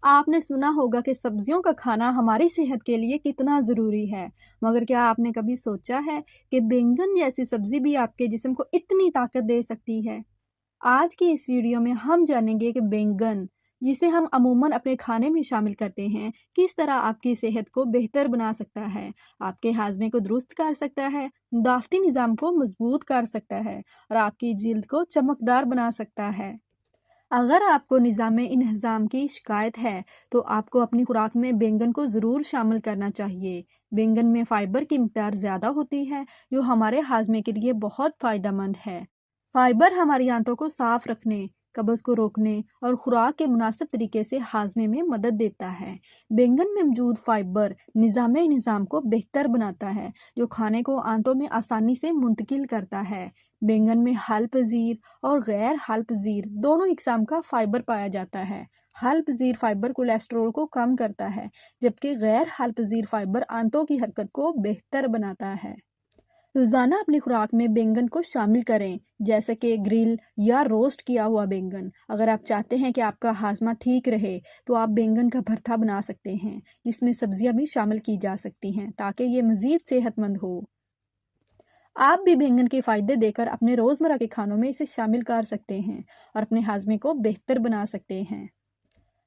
آپ نے سنا ہوگا کہ سبزیوں کا کھانا ہماری صحت کے لیے کتنا ضروری ہے، مگر کیا آپ نے کبھی سوچا ہے کہ بینگن جیسی سبزی بھی آپ کے جسم کو اتنی طاقت دے سکتی ہے؟ آج کی اس ویڈیو میں ہم جانیں گے کہ بینگن، جسے ہم عموماً اپنے کھانے میں شامل کرتے ہیں، کس طرح آپ کی صحت کو بہتر بنا سکتا ہے، آپ کے ہاضمے کو درست کر سکتا ہے، دافتی نظام کو مضبوط کر سکتا ہے اور آپ کی جلد کو چمکدار بنا سکتا ہے۔ اگر آپ کو نظام انہضام کی شکایت ہے تو آپ کو اپنی خوراک میں بینگن کو ضرور شامل کرنا چاہیے۔ بینگن میں فائبر کی مقدار زیادہ ہوتی ہے جو ہمارے ہاضمے کے لیے بہت فائدہ مند ہے۔ فائبر ہماری آنتوں کو صاف رکھنے، قبض کو روکنے اور خوراک کے مناسب طریقے سے ہاضمے میں مدد دیتا ہے۔ بینگن میں موجود فائبر نظام انہضام کو بہتر بناتا ہے، جو کھانے کو آنتوں میں آسانی سے منتقل کرتا ہے۔ بینگن میں حل پذیر اور غیر حل پذیر دونوں اقسام کا فائبر پایا جاتا ہے۔ حل پذیر فائبر کولیسٹرول کو کم کرتا ہے، جبکہ غیر حل پذیر فائبر آنتوں کی حرکت کو بہتر بناتا ہے۔ روزانہ اپنی خوراک میں بینگن کو شامل کریں، جیسے کہ گرل یا روسٹ کیا ہوا بینگن۔ اگر آپ چاہتے ہیں کہ آپ کا ہاضمہ ٹھیک رہے تو آپ بینگن کا بھرتا بنا سکتے ہیں، جس میں سبزیاں بھی شامل کی جا سکتی ہیں تاکہ یہ مزید صحت مند ہو۔ آپ بھی بینگن کے فائدے دے کر اپنے روزمرہ کے کھانوں میں اسے شامل کر سکتے ہیں اور اپنے ہاضمے کو بہتر بنا سکتے ہیں۔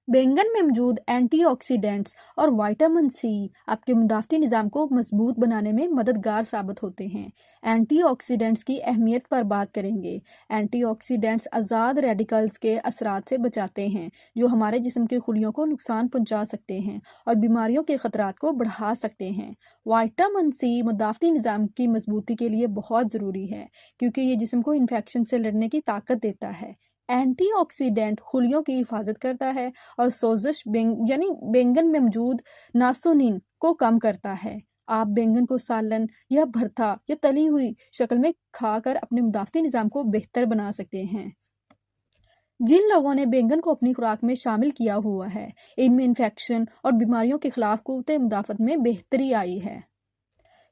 بینگن میں موجود اینٹی آکسیڈنٹس اور وٹامن سی آپ کے مدافعتی نظام کو مضبوط بنانے میں مددگار ثابت ہوتے ہیں۔ اینٹی آکسیڈنٹس کی اہمیت پر بات کریں گے۔ اینٹی آکسیڈنٹس آزاد ریڈیکلز کے اثرات سے بچاتے ہیں جو ہمارے جسم کے خلیوں کو نقصان پہنچا سکتے ہیں اور بیماریوں کے خطرات کو بڑھا سکتے ہیں۔ وٹامن سی مدافعتی نظام کی مضبوطی کے لیے بہت ضروری ہے کیونکہ یہ جسم کو انفیکشن سے لڑنے کی طاقت دیتا ہے۔ اینٹی آکسیڈنٹ خلیوں کی حفاظت کرتا ہے اور سوزش بینگن میں موجود ناسونین کو کم کرتا ہے۔ آپ بینگن کو سالن یا بھرتا یا تلی ہوئی شکل میں کھا کر اپنے مدافعتی نظام کو بہتر بنا سکتے ہیں۔ جن لوگوں نے بینگن کو اپنی خوراک میں شامل کیا ہوا ہے، ان میں انفیکشن اور بیماریوں کے خلاف قوت مدافعت میں بہتری آئی ہے۔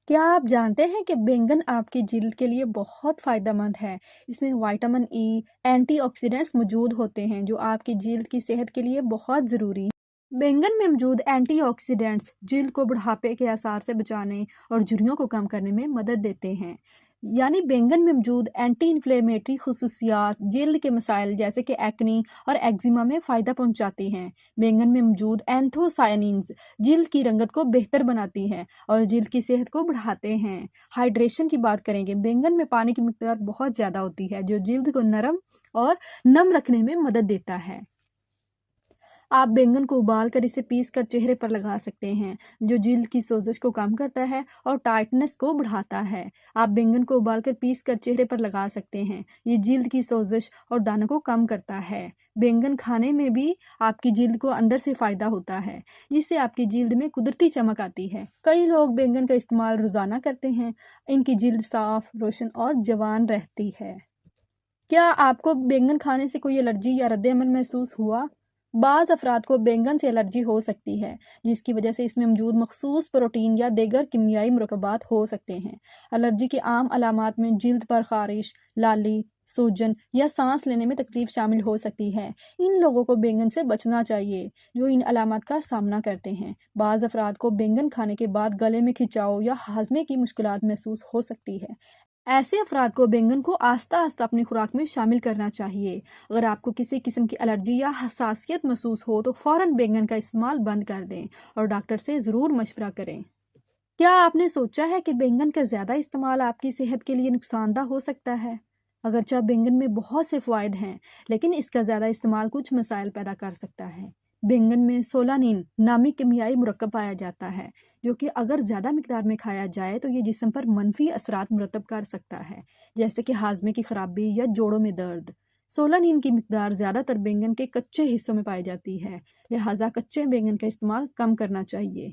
کیا آپ جانتے ہیں کہ بینگن آپ کی جلد کے لیے بہت فائدہ مند ہے؟ اس میں وٹامن ای، اینٹی آکسیڈنٹس موجود ہوتے ہیں جو آپ کی جلد کی صحت کے لیے بہت ضروری ہیں۔ بینگن میں موجود اینٹی آکسیڈنٹس جلد کو بڑھاپے کے آثار سے بچانے اور جھریوں کو کم کرنے میں مدد دیتے ہیں۔ بینگن میں موجود اینٹی انفلیمیٹری خصوصیات جلد کے مسائل جیسے کہ ایکنی اور ایگزیما میں فائدہ پہنچاتی ہیں۔ بینگن میں موجود اینتھوسائنینز جلد کی رنگت کو بہتر بناتی ہیں اور جلد کی صحت کو بڑھاتے ہیں۔ ہائیڈریشن کی بات کریں گے۔ بینگن میں پانی کی مقدار بہت زیادہ ہوتی ہے جو جلد کو نرم اور نم رکھنے میں مدد دیتا ہے۔ آپ بینگن کو ابال کر اسے پیس کر چہرے پر لگا سکتے ہیں جو جلد کی سوزش کو کم کرتا ہے اور ٹائٹنس کو بڑھاتا ہے۔ آپ بینگن کو ابال کر پیس کر چہرے پر لگا سکتے ہیں، یہ جلد کی سوزش اور دانوں کو کم کرتا ہے۔ بینگن کھانے میں بھی آپ کی جلد کو اندر سے فائدہ ہوتا ہے جس سے آپ کی جلد میں قدرتی چمک آتی ہے۔ کئی لوگ بینگن کا استعمال روزانہ کرتے ہیں، ان کی جلد صاف، روشن اور جوان رہتی ہے۔ کیا آپ کو بینگن کھانے سے کوئی الرجی یا رد عمل محسوس ہوا؟ بعض افراد کو بینگن سے الرجی ہو سکتی ہے جس کی وجہ سے اس میں موجود مخصوص پروٹین یا دیگر کیمیائی مرکبات ہو سکتے ہیں۔ الرجی کی عام علامات میں جلد پر خارش، لالی، سوجن یا سانس لینے میں تکلیف شامل ہو سکتی ہے۔ ان لوگوں کو بینگن سے بچنا چاہیے جو ان علامات کا سامنا کرتے ہیں۔ بعض افراد کو بینگن کھانے کے بعد گلے میں کھچاؤ یا ہاضمے کی مشکلات محسوس ہو سکتی ہے۔ ایسے افراد کو بینگن کو آہستہ آہستہ اپنی خوراک میں شامل کرنا چاہیے۔ اگر آپ کو کسی قسم کی الرجی یا حساسیت محسوس ہو تو فوراً بینگن کا استعمال بند کر دیں اور ڈاکٹر سے ضرور مشورہ کریں۔ کیا آپ نے سوچا ہے کہ بینگن کا زیادہ استعمال آپ کی صحت کے لیے نقصان دہ ہو سکتا ہے؟ اگرچہ بینگن میں بہت سے فوائد ہیں، لیکن اس کا زیادہ استعمال کچھ مسائل پیدا کر سکتا ہے۔ بینگن میں سولانین نامی کیمیائی مرکب پایا جاتا ہے جو کہ اگر زیادہ مقدار میں کھایا جائے تو یہ جسم پر منفی اثرات مرتب کر سکتا ہے، جیسے کہ ہاضمے کی خرابی یا جوڑوں میں درد۔ سولانین کی مقدار زیادہ تر بینگن کے کچے حصوں میں پائی جاتی ہے، لہٰذا کچے بینگن کا استعمال کم کرنا چاہیے۔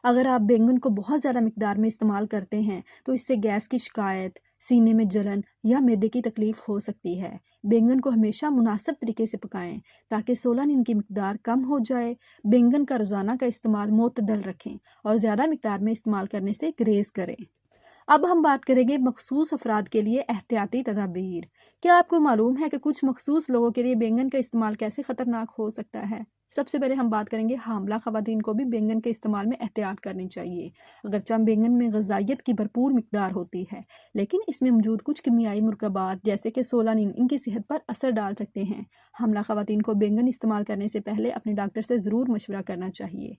اگر آپ بینگن کو بہت زیادہ مقدار میں استعمال کرتے ہیں تو اس سے گیس کی شکایت، سینے میں جلن یا معدے کی تکلیف ہو سکتی ہے۔ بینگن کو ہمیشہ مناسب طریقے سے پکائیں تاکہ سولانین کی مقدار کم ہو جائے۔ بینگن کا روزانہ کا استعمال معتدل رکھیں اور زیادہ مقدار میں استعمال کرنے سے گریز کریں۔ اب ہم بات کریں گے مخصوص افراد کے لیے احتیاطی تدابیر۔ کیا آپ کو معلوم ہے کہ کچھ مخصوص لوگوں کے لیے بینگن کا استعمال کیسے خطرناک ہو سکتا ہے؟ سب سے پہلے ہم بات کریں گے حاملہ خواتین کو بھی بیگن کے استعمال میں احتیاط کرنی چاہیے۔ اگرچہ بیگن میں غذائیت کی بھرپور مقدار ہوتی ہے، لیکن اس میں موجود کچھ کیمیائی مرکبات جیسے کہ سولانین ان کی صحت پر اثر ڈال سکتے ہیں۔ حاملہ خواتین کو بیگن استعمال کرنے سے پہلے اپنے ڈاکٹر سے ضرور مشورہ کرنا چاہیے۔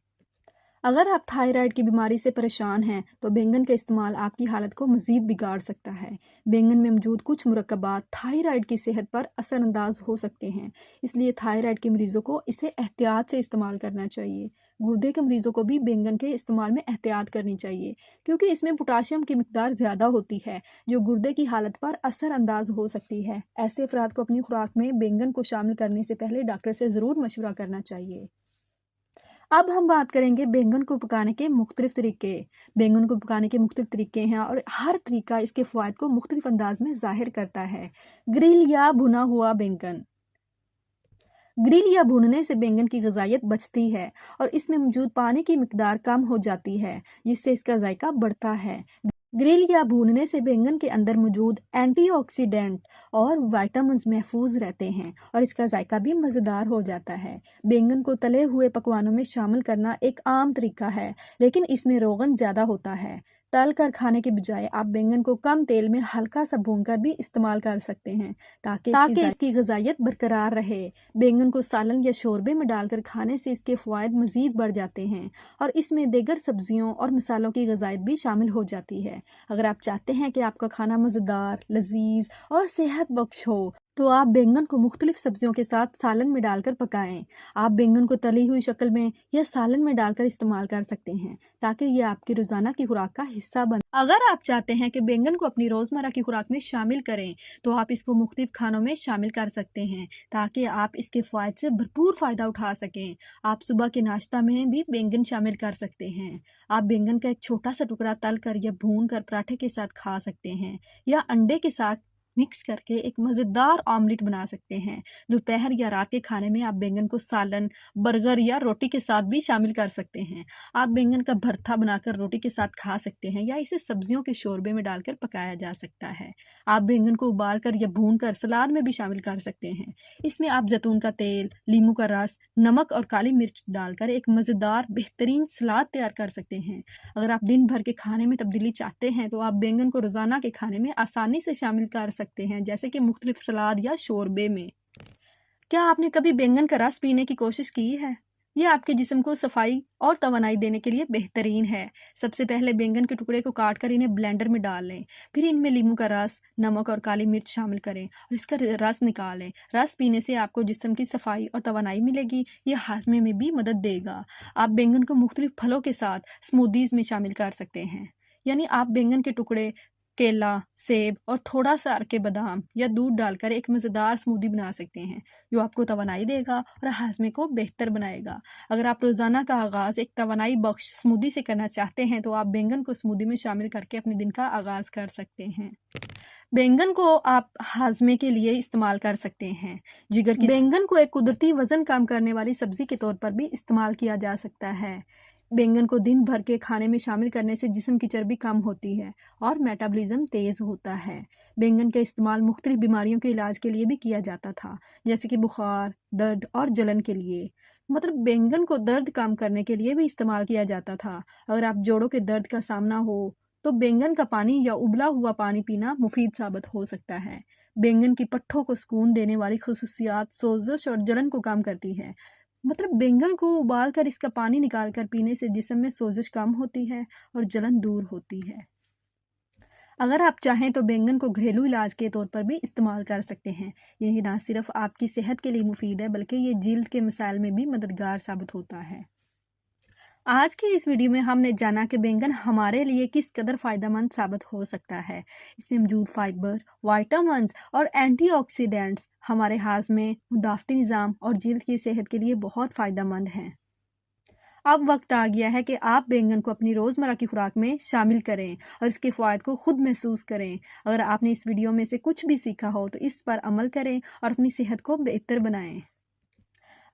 اگر آپ تھائرائیڈ کی بیماری سے پریشان ہیں تو بیگن کا استعمال آپ کی حالت کو مزید بگاڑ سکتا ہے۔ بیگن میں موجود کچھ مرکبات تھائرائیڈ کی صحت پر اثر انداز ہو سکتے ہیں، اس لیے تھائرائیڈ کے مریضوں کو اسے احتیاط سے استعمال کرنا چاہیے۔ گردے کے مریضوں کو بھی بیگن کے استعمال میں احتیاط کرنی چاہیے، کیونکہ اس میں پوٹاشیم کی مقدار زیادہ ہوتی ہے جو گردے کی حالت پر اثر انداز ہو سکتی ہے۔ ایسے افراد کو اپنی خوراک میں بیگن کو شامل کرنے سے پہلے ڈاکٹر سے ضرور مشورہ کرنا چاہیے۔ اب ہم بات کریں گے بیگن کو پکانے کے مختلف طریقے۔ بیگن کو پکانے کے مختلف طریقے ہیں اور ہر طریقہ اس کے فوائد کو مختلف انداز میں ظاہر کرتا ہے۔ گرل یا بھنا ہوا بیگن۔ گرل یا بھوننے سے بیگن کی غذائیت بچتی ہے اور اس میں موجود پانی کی مقدار کم ہو جاتی ہے، جس سے اس کا ذائقہ بڑھتا ہے۔ گرل یا بھوننے سے بیگن کے اندر موجود اینٹی آکسیڈنٹ اور وائٹامنز محفوظ رہتے ہیں اور اس کا ذائقہ بھی مزیدار ہو جاتا ہے۔ بیگن کو تلے ہوئے پکوانوں میں شامل کرنا ایک عام طریقہ ہے، لیکن اس میں روغن زیادہ ہوتا ہے۔ تل کر کھانے کے بجائے آپ بیگن کو کم تیل میں ہلکا سا بھون کر بھی استعمال کر سکتے ہیں تاکہ اس کی غذائیت برقرار رہے۔ بیگن کو سالن یا شوربے میں ڈال کر کھانے سے اس کے فوائد مزید بڑھ جاتے ہیں اور اس میں دیگر سبزیوں اور مسالوں کی غذائیت بھی شامل ہو جاتی ہے۔ اگر آپ چاہتے ہیں کہ آپ کا کھانا مزیدار، لذیذ اور صحت بخش ہو تو آپ بیگن کو مختلف سبزیوں کے ساتھ سالن میں ڈال کر پکائیں۔ آپ بیگن کو تلی ہوئی شکل میں یا سالن میں ڈال کر استعمال کر سکتے ہیں تاکہ یہ آپ کی روزانہ کی خوراک کا حصہ بنے۔ اگر آپ چاہتے ہیں کہ بیگن کو اپنی روزمرہ کی خوراک میں شامل کریں تو آپ اس کو مختلف کھانوں میں شامل کر سکتے ہیں تاکہ آپ اس کے فوائد سے بھرپور فائدہ اٹھا سکیں۔ آپ صبح کے ناشتہ میں بھی بیگن شامل کر سکتے ہیں۔ آپ بیگن کا ایک چھوٹا سا ٹکڑا تل کر یا بھون کر پراٹھے کے ساتھ کھا سکتے ہیں یا انڈے کے ساتھ مکس کر کے ایک مزیدار آملیٹ بنا سکتے ہیں۔ دوپہر یا رات کے کھانے میں آپ بیگن کو سالن، برگر یا روٹی کے ساتھ بھی شامل کر سکتے ہیں۔ آپ بیگن کا بھرتا بنا کر روٹی کے ساتھ کھا سکتے ہیں یا اسے سبزیوں کے شوربے میں ڈال کر پکایا جا سکتا ہے۔ آپ بیگن کو ابال کر یا بھون کر سلاد میں بھی شامل کر سکتے ہیں۔ اس میں آپ زیتون کا تیل، لیموں کا رس، نمک اور کالی مرچ ڈال کر ایک مزیدار بہترین سلاد تیار کر سکتے ہیں۔ اگر آپ دن بھر کے کھانے میں تبدیلی چاہتے ہیں تو آپ بیگن کو روزانہ کے کھانے میں آسانی سے شامل کر سکتے ہیں، جیسے کہ مختلف سلاد یا شوربے میں۔ کیا آپ نے کبھی بیگن کا رس پینے کی کوشش کی ہے؟ یہ آپ کے جسم کو صفائی اور توانائی دینے کے لیے بہترین ہے۔ سب سے پہلے بیگن کے ٹکڑے کو کاٹ کر انہیں بلینڈر میں ڈال لیں، پھر ان میں لیموں کا رس، نمک اور کالی مرچ شامل کریں اور اس کا رس نکالیں۔ رس پینے سے آپ کو جسم کی صفائی اور توانائی ملے گی، یہ ہاضمے میں بھی مدد دے گا۔ آپ بیگن کو مختلف پھلوں کے ساتھ سموتھیز میں شامل کر سکتے ہیں، یعنی آپ بیگن کے ٹکڑے، کیلا، سیب اور تھوڑا سا ارکے بادام یا دودھ ڈال کر ایک مزیدار سموتھی بنا سکتے ہیں جو آپ کو توانائی دے گا اور ہاضمے کو بہتر بنائے گا۔ اگر آپ روزانہ کا آغاز ایک توانائی بخش سموتھی سے کرنا چاہتے ہیں تو آپ بیگن کو سموتھی میں شامل کر کے اپنے دن کا آغاز کر سکتے ہیں۔ بیگن کو آپ ہاضمے کے لیے استعمال کر سکتے ہیں۔ بیگن کو ایک قدرتی وزن کم کرنے والی سبزی کے طور پر بھی استعمال کیا جا سکتا ہے۔ بیگن کو دن بھر کے کھانے میں شامل کرنے سے جسم کی چربی کم ہوتی ہے اور میٹابولزم تیز ہوتا ہے۔ بیگن کا استعمال مختلف بیماریوں کے علاج کے لیے بھی کیا جاتا تھا، جیسے کہ بخار، درد اور جلن کے لیے۔ بیگن کو درد کم کرنے کے لیے بھی استعمال کیا جاتا تھا۔ اگر آپ جوڑوں کے درد کا سامنا ہو تو بیگن کا پانی یا ابلا ہوا پانی پینا مفید ثابت ہو سکتا ہے۔ بیگن کی پٹھوں کو سکون دینے والی خصوصیات سوزش اور جلن کو کم کرتی ہے۔ بیگن کو ابال کر اس کا پانی نکال کر پینے سے جسم میں سوزش کم ہوتی ہے اور جلن دور ہوتی ہے۔ اگر آپ چاہیں تو بیگن کو گھریلو علاج کے طور پر بھی استعمال کر سکتے ہیں۔ یہ نہ صرف آپ کی صحت کے لیے مفید ہے بلکہ یہ جلد کے مسائل میں بھی مددگار ثابت ہوتا ہے۔ آج کی اس ویڈیو میں ہم نے جانا کہ بیگن ہمارے لیے کس قدر فائدہ مند ثابت ہو سکتا ہے۔ اس میں موجود فائبر، وائٹامنز اور اینٹی آکسیڈنٹس ہمارے ہاضمے، مدافعتی نظام اور جلد کی صحت کے لیے بہت فائدہ مند ہیں۔ اب وقت آ گیا ہے کہ آپ بیگن کو اپنی روزمرہ کی خوراک میں شامل کریں اور اس کے فوائد کو خود محسوس کریں۔ اگر آپ نے اس ویڈیو میں سے کچھ بھی سیکھا ہو تو اس پر عمل کریں اور اپنی صحت کو بہتر بنائیں۔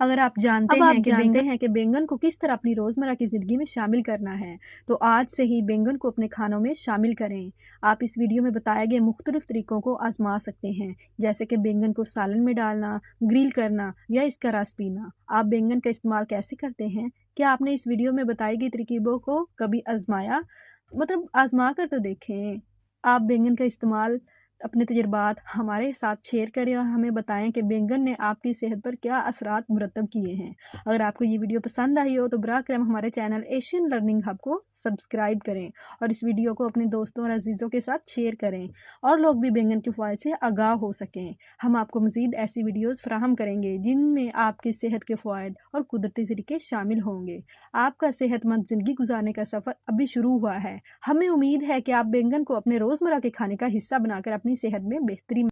اگر آپ جانتے ہیں کہ بینگن کو کس طرح اپنی روزمرہ کی زندگی میں شامل کرنا ہے تو آج سے ہی بینگن کو اپنے کھانوں میں شامل کریں۔ آپ اس ویڈیو میں بتائے گئے مختلف طریقوں کو آزما سکتے ہیں، جیسے کہ بینگن کو سالن میں ڈالنا، گریل کرنا یا اس کا رس پینا۔ آپ بینگن کا استعمال کیسے کرتے ہیں؟ کیا آپ نے اس ویڈیو میں بتائی گئی ترکیبوں کو کبھی آزمایا؟ آزما کر تو دیکھیں۔ آپ بینگن کا استعمال اپنے تجربات ہمارے ساتھ شیئر کریں اور ہمیں بتائیں کہ بینگن نے آپ کی صحت پر کیا اثرات مرتب کیے ہیں۔ اگر آپ کو یہ ویڈیو پسند آئی ہو تو براہ کرم ہمارے چینل ایشین لرننگ ہب کو سبسکرائب کریں اور اس ویڈیو کو اپنے دوستوں اور عزیزوں کے ساتھ شیئر کریں اور لوگ بھی بینگن کے فوائد سے آگاہ ہو سکیں۔ ہم آپ کو مزید ایسی ویڈیوز فراہم کریں گے جن میں آپ کی صحت کے فوائد اور قدرتی طریقے شامل ہوں گے۔ آپ کا صحت مند زندگی گزارنے کا سفر ابھی شروع ہوا ہے۔ ہمیں امید ہے کہ آپ بینگن کو اپنے روزمرہ کے کھانے کا حصہ بنا کر اپنی صحت میں بہتری